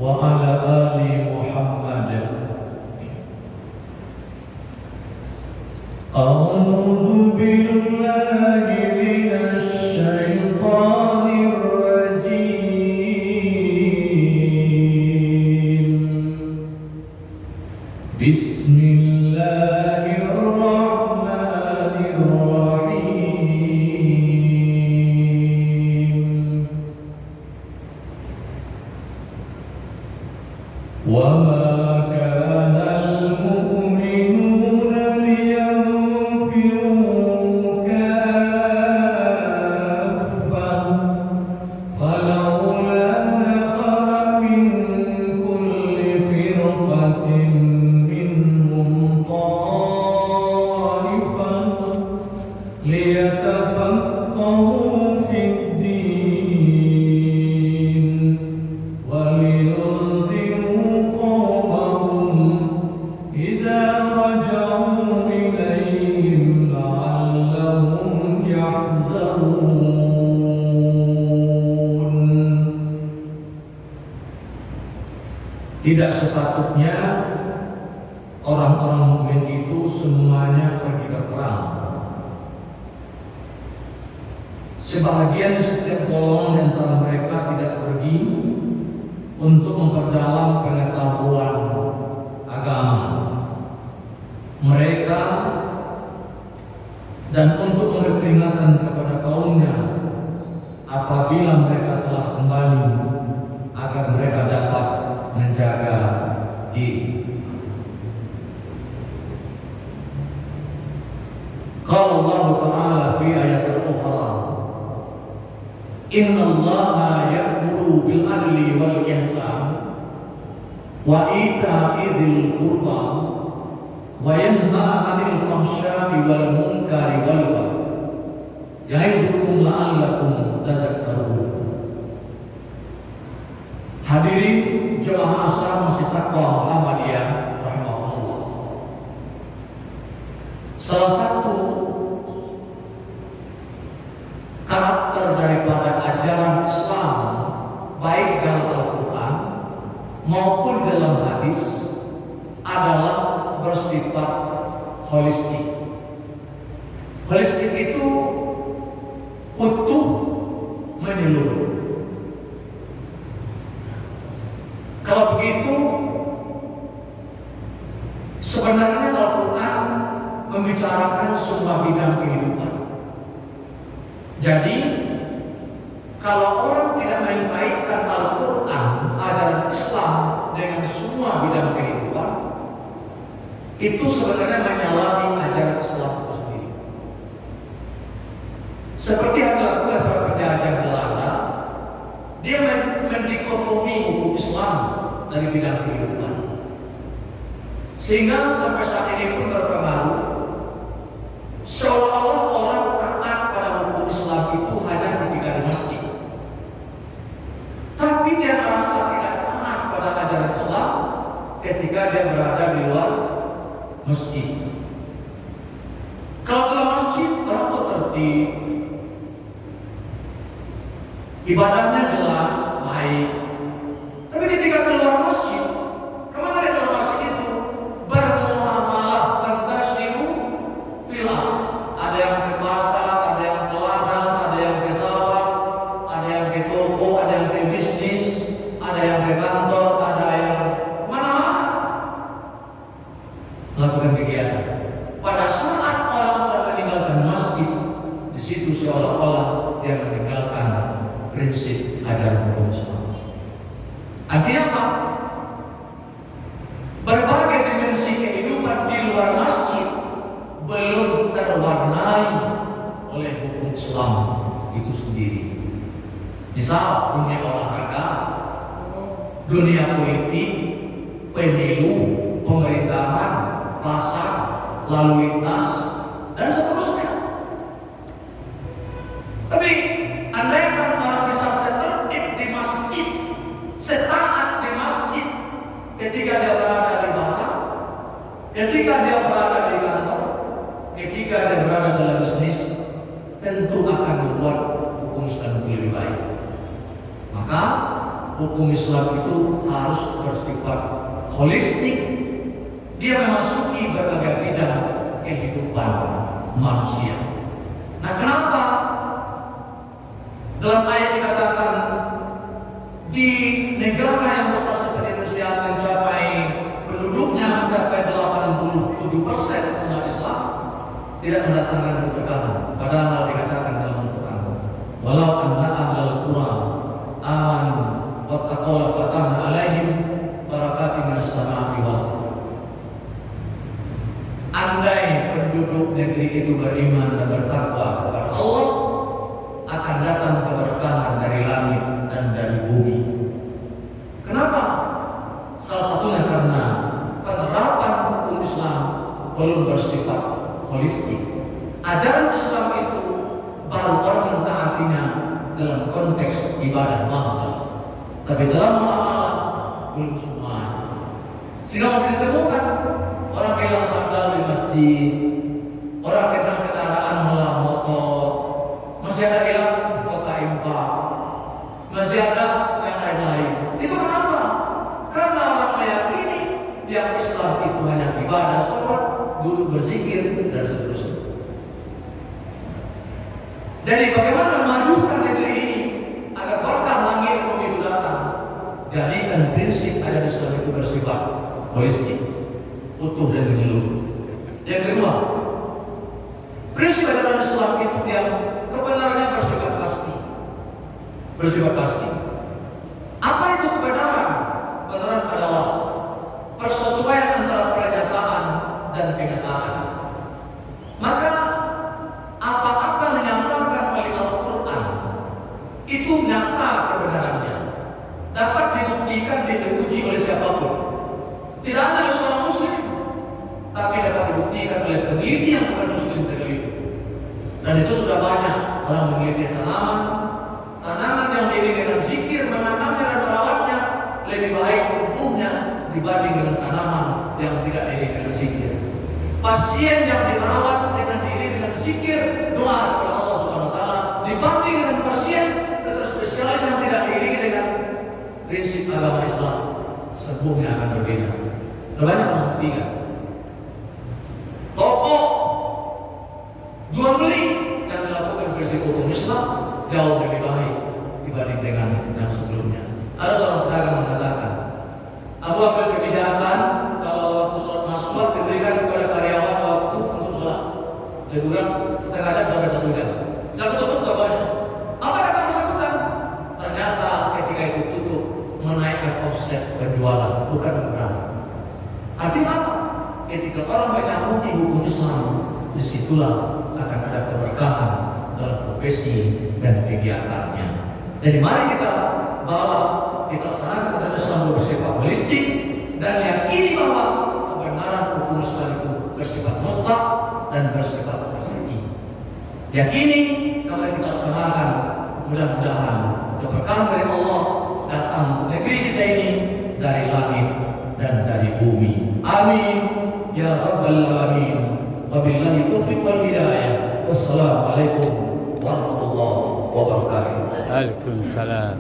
وعلى آل محمد. أعوذ بالله من الشيطان الرجيم. بسم الله الرحمن الرحيم. وما كان المؤمنون لينفروا كافة فلولا نفر من كل فرقة منهم طائفة ليتفقهوا في الدين ولينذروا قومهم إذا رجعوا إليهم لعلهم يحذرون. Tidak sepatutnya orang-orang mukmin itu semuanya pergi berperang. Sebahagian setiap golongan di antara mereka tidak pergi untuk memperdalam pengetahuan agama mereka dan untuk memberi peringatan kepada kaumnya apabila mereka telah kembali agar mereka dapat menjaga diri. Qala Allah Ta'ala fi ayatil ukhra, Inna Allaha ya'muru bil adli wal ihsan wa ita'i dzil qurba wa yanha 'anil fahsya'i wal munkari wal baghi ya'idukum la'allakum tadhakkarun. Hadirin jemaah asar Masjid Taqwa Muhammadiyah rahimahullah. Salah satu karakter daripada ajaran Islam baik dalam Al-Quran maupun dalam hadis adalah bersifat holistik. Holistik itu utuh, menyeluruh. Kalau begitu, sebenarnya Al-Quran membicarakan semua bidang kehidupan. Jadi, kalau orang tidak mengkaitkan Al-Quran, ajaran Islam dengan semua bidang kehidupan, itu sebenarnya menyalahi ajaran Islam itu sendiri. Seperti yang dilakukan para penjajah Belanda, dia mendikotomi hukum Islam dari bidang kehidupan, sehingga sampai saat ini pun berpengaruh seolah-olah orang taat pada hukum Islam itu hanya ketika di masjid, tapi dia merasa tidak taat pada ajaran Islam ketika dia berada di luar masjid. Kalau dalam masjid orang tertib, ibadahnya jelas, baik. Tapi ketika keluar masjid, kemana dia keluar masjid itu? Bermuamalah tantasiru filah. Ada yang ke pasar, ada yang ke ladang, ada yang ke sawah, ada yang ke toko, ada yang ke bisnis, ada yang ke kantor, ada yang mana? Melakukan kegiatan. Pada saat orang sudah meninggalkan masjid, di situ seolah-olah dia meninggalkan prinsip ajaran hukum Islam. Artinya apa? Berbagai dimensi kehidupan di luar masjid belum terwarnai oleh hukum Islam itu sendiri. Misal dunia olahraga, dunia politik, pemilu, pemerintahan, pasar, lalu lintas, dan seterusnya. Tapi andaikan orang bisa setertib di masjid, setaat di masjid, ketika dia berada di pasar, ketika dia berada di kantor, ketika dia berada dalam bisnis, tentu akan membuat hukum Islam lebih baik. Maka hukum Islam itu harus bersifat holistik. Dia memasuki berbagai bidang kehidupan manusia. Nah, kenapa dalam ayat dikatakan di negara yang besar seperti Indonesia mencapai penduduknya mencapai 87% umat Islam tidak mendatangkan keberkahan, padahal dikatakan dalam Al-Quran, walau anna ahlal Quran amanu wattaqaw fatahna alaihim barakatin minas samaa'i wal ardh. Andai penduduk negeri itu beriman dan bertakwa kepada Allah, akan datang keberkahan dari langit dan dari bumi. Kenapa? Salah satunya karena penerapan hukum Islam belum bersifat holistik. Ajaran Islam itu baru orang mentaatinya dalam konteks ibadah muamalah, tapi dalam muamalah belum semua. Sehingga masih ditemukan orang hilang sandal di masjid, orang hilang kendaraan malah motor, masih ada hilang kota infak, masih ada yang lain-lain. Itu kenapa? Karena orang meyakini yang Islam itu hanya ibadah, sholat, duduk berzikir dan seterusnya. Jadi bagaimana memajukan negeri ini agar berkah langit bumi itu datang? Jadikan prinsip ajaran Islam itu bersifat holistik, utuh dan menyeluruh. Yang kedua, prinsip ajaran Islam itu yang kebenarannya bersifat pasti. Bersifat pasti. Apa itu kebenaran? Kebenaran adalah persesuaian antara pernyataan dan kenyataan. Maka apa-apa dinyatakan melalui Al-Quran itu nyata kebenarannya, dapat dibuktikan dan diuji oleh siapapun. Tidak hanya oleh seorang Muslim, tapi dapat dibuktikan oleh peneliti yang bukan Muslim sekalipun. Dan itu sudah banyak orang meneliti tanaman yang diiringi dengan zikir, menanamnya dan merawatnya lebih baik tumbuhnya dibanding dengan tanaman yang tidak diiringi dengan zikir. Pasien yang dirawat dengan diri dengan zikir, doa kepada Allah Subhanahu wa taala dibanding dengan pasien dokter spesialis yang tidak diiringi dengan prinsip agama Islam, sembuhnya akan berbeda. Banyak membuktikan. Toko jual beli yang dilakukan prinsip hukum Islam jauh lebih baik dibanding dengan yang sebelumnya. Ada seorang pedagang mengatakan, aku ambil kebijakan kalau waktu sholat masuk diberikan kepada karyawan waktu untuk sholat. Dia bilang setengah jam sampai 1 jam. Saya tutup tokonya. Apa kata bersangkutan? Ternyata ketika itu tutup menaikkan offset penjualan, bukan mengurangi. Artinya apa? Ketika orang menyambut hukum Islam, disitulah akan ada keberkahan dalam profesi dan kegiatannya. Jadi mari kita bawa, kita laksanakan ajaran Islam bersifat holistik dan yakini bahwa kebenaran hukum Islam itu bersifat mutlak dan bersifat pasti. Yakini kalau kita laksanakan, mudah-mudahan keberkahan dari Allah datang ke negeri kita ini dari langit dan dari bumi. Amin ya rabbal alamin. Wabillahi taufiq wal hidayah. Wassalamualaikum warahmatullahi wabarakatuh. Waalaikumsalam.